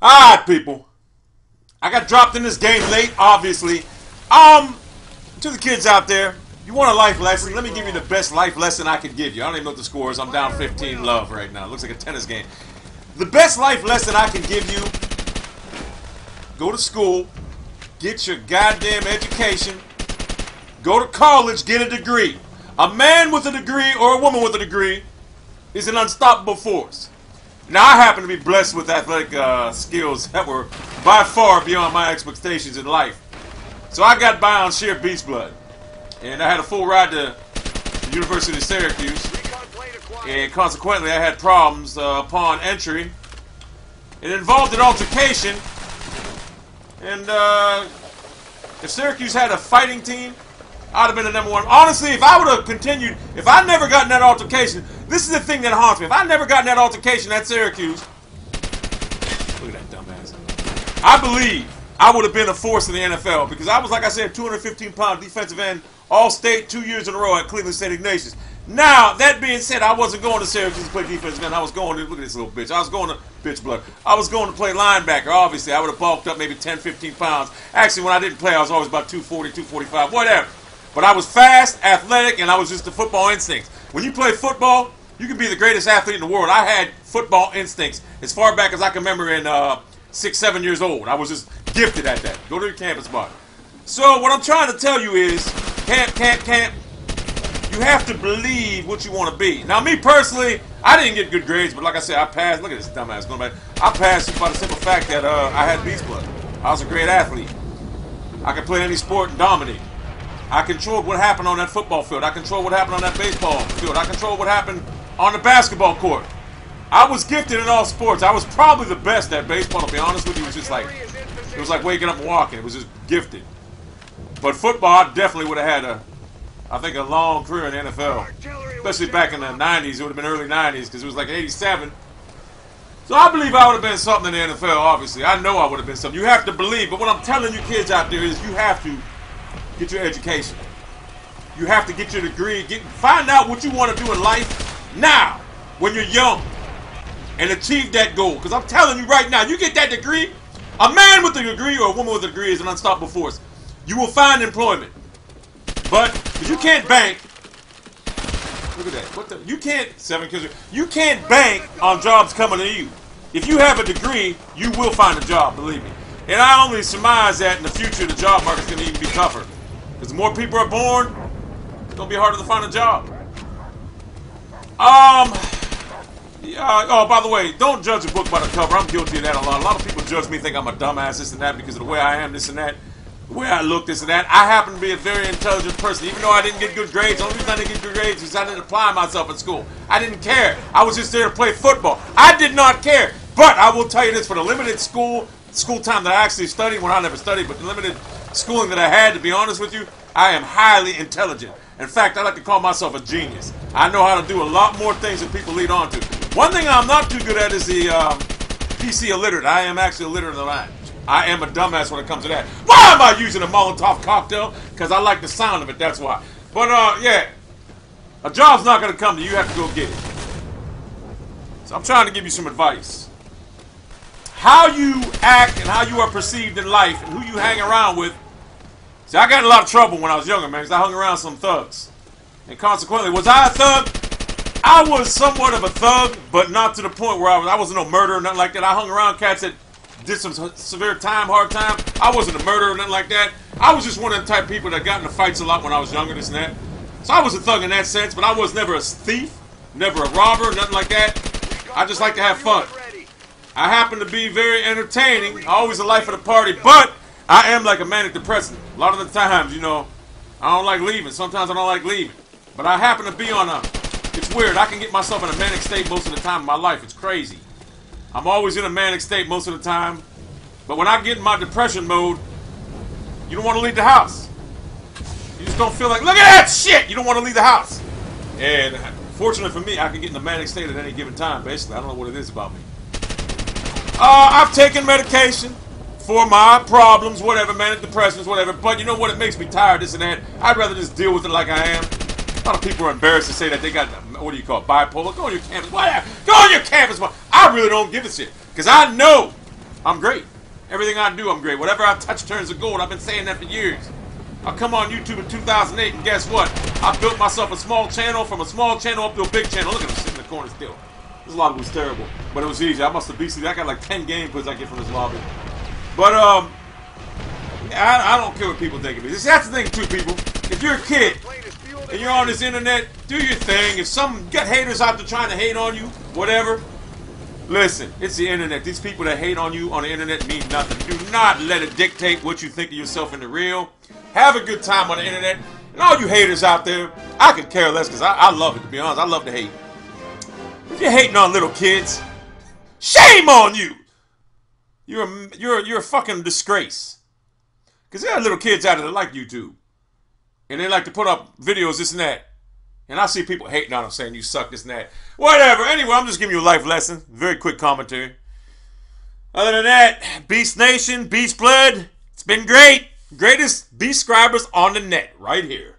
Alright, people. I got dropped in this game late, obviously. To the kids out there, you want a life lesson? Let me give you the best life lesson I could give you. I don't even know what the score is. I'm down 15 love right now. It looks like a tennis game. The best life lesson I can give you: go to school, get your goddamn education, go to college, get a degree. A man with a degree or a woman with a degree is an unstoppable force. Now, I happen to be blessed with athletic skills that were by far beyond my expectations in life. So I got by on sheer beast blood. And I had a full ride to the University of Syracuse. And consequently, I had problems upon entry. It involved an altercation. And if Syracuse had a fighting team, I'd have been the #1. Honestly, if I would have continued, if I never gotten that altercation, this is the thing that haunts me. If I never gotten that altercation at Syracuse, look at that dumbass. I believe I would have been a force in the NFL because I was, like I said, 215-pound defensive end, all-state 2 years in a row at Cleveland St. Ignatius. Now, that being said, I wasn't going to Syracuse to play defensive end. I was going to, look at this little bitch. I was going to, bitch blood. I was going to play linebacker, obviously. I would have bulked up maybe 10, 15 pounds. Actually, when I didn't play, I was always about 240, 245, whatever. But I was fast, athletic, and I was just the football instincts. When you play football, you can be the greatest athlete in the world. I had football instincts as far back as I can remember in 6, 7 years old. I was just gifted at that. Go to your campus spot. So what I'm trying to tell you is, camp. You have to believe what you want to be. Now, me personally, I didn't get good grades, but like I said, I passed. Look at this dumbass going back. I passed just by the simple fact that I had beast blood. I was a great athlete. I could play any sport and dominate. I controlled what happened on that football field. I controlled what happened on that baseball field. I controlled what happened on the basketball court. I was gifted in all sports. I was probably the best at baseball, to be honest with you. It was just like, it was like waking up and walking. It was just gifted. But football, I definitely would have had I think a long career in the NFL. Especially back in the 90s. It would have been early 90s because it was like 87. So I believe I would have been something in the NFL, obviously. I know I would have been something. You have to believe. But what I'm telling you kids out there is you have to get your education. You have to get your degree. Find out what you want to do in life now, when you're young, and achieve that goal. Because I'm telling you right now, you get that degree, a man with a degree or a woman with a degree is an unstoppable force. You will find employment. But if you can't bank, look at that. What the? You can't, 7 kids. You can't bank on jobs coming to you. If you have a degree, you will find a job, believe me. And I only surmise that in the future the job market's going to even be tougher. Because the more people are born, it's going to be harder to find a job. Oh, by the way, don't judge a book by the cover. I'm guilty of that a lot. A lot of people judge me, think I'm a dumbass, this and that, because of the way I am, this and that. The way I look, this and that. I happen to be a very intelligent person. Even though I didn't get good grades, the only reason I didn't get good grades is I didn't apply myself in school. I didn't care. I was just there to play football. I did not care. But I will tell you this, for the limited school time that I actually studied, well, I never studied, but the limited schooling that I had, to be honest with you, I am highly intelligent. In fact, I like to call myself a genius. I know how to do a lot more things than people lead on to. One thing I'm not too good at is the PC illiterate. I am actually illiterate in the line. I am a dumbass when it comes to that. Why am I using a Molotov cocktail? Because I like the sound of it, that's why. But, yeah. A job's not going to come to you. You have to go get it. So I'm trying to give you some advice. How you act and how you are perceived in life and who you hang around with. See, I got in a lot of trouble when I was younger, man, because I hung around some thugs. And consequently, was I a thug? I was somewhat of a thug, but not to the point where I wasn't no murderer or nothing like that. I hung around cats that did some severe time, hard time. I wasn't a murderer or nothing like that. I was just one of them type of people that got into fights a lot when I was younger, this and that. So I was a thug in that sense, but I was never a thief, never a robber, nothing like that. I just like to have fun. I happen to be very entertaining, always the life of the party, but I am like a manic depressant. A lot of the times, you know, I don't like leaving. Sometimes I don't like leaving. But I happen to be on it's weird. I can get myself in a manic state most of the time in my life. It's crazy. I'm always in a manic state most of the time. But when I get in my depression mode, you don't want to leave the house. You just don't feel like, look at that shit! You don't want to leave the house. And fortunately for me, I can get in a manic state at any given time, basically. I don't know what it is about me. I've taken medication for my problems, whatever, manic depressions, whatever. But you know what? It makes me tired, this and that. I'd rather just deal with it like I am. A lot of people are embarrassed to say that they got, what do you call it, bipolar. Go on your campus, whatever. Go on your campus. I really don't give a shit. Because I know I'm great. Everything I do, I'm great. Whatever I touch turns to gold. I've been saying that for years. I come on YouTube in 2008, and guess what? I built myself a small channel, from a small channel up to a big channel. Look at him sitting in the corner still. This lobby was terrible, but it was easy. I must have beasted. I got like 10 gameplays I get from this lobby. But I don't care what people think of me. That's the thing too, people. If you're a kid and you're on this internet, do your thing. If some get haters out there trying to hate on you, whatever. Listen, it's the internet. These people that hate on you on the internet mean nothing. Do not let it dictate what you think of yourself in the real. Have a good time on the internet. And all you haters out there, I could care less because I love it, to be honest. I love to hate. If you're hating on little kids, shame on you. You're a fucking disgrace. Because there are little kids out there that like YouTube. And they like to put up videos, this and that. And I see people hating on them, saying you suck, this and that. Whatever. Anyway, I'm just giving you a life lesson. Very quick commentary. Other than that, Beast Nation, Beast Blood, it's been great. Greatest Beast subscribers on the net, right here.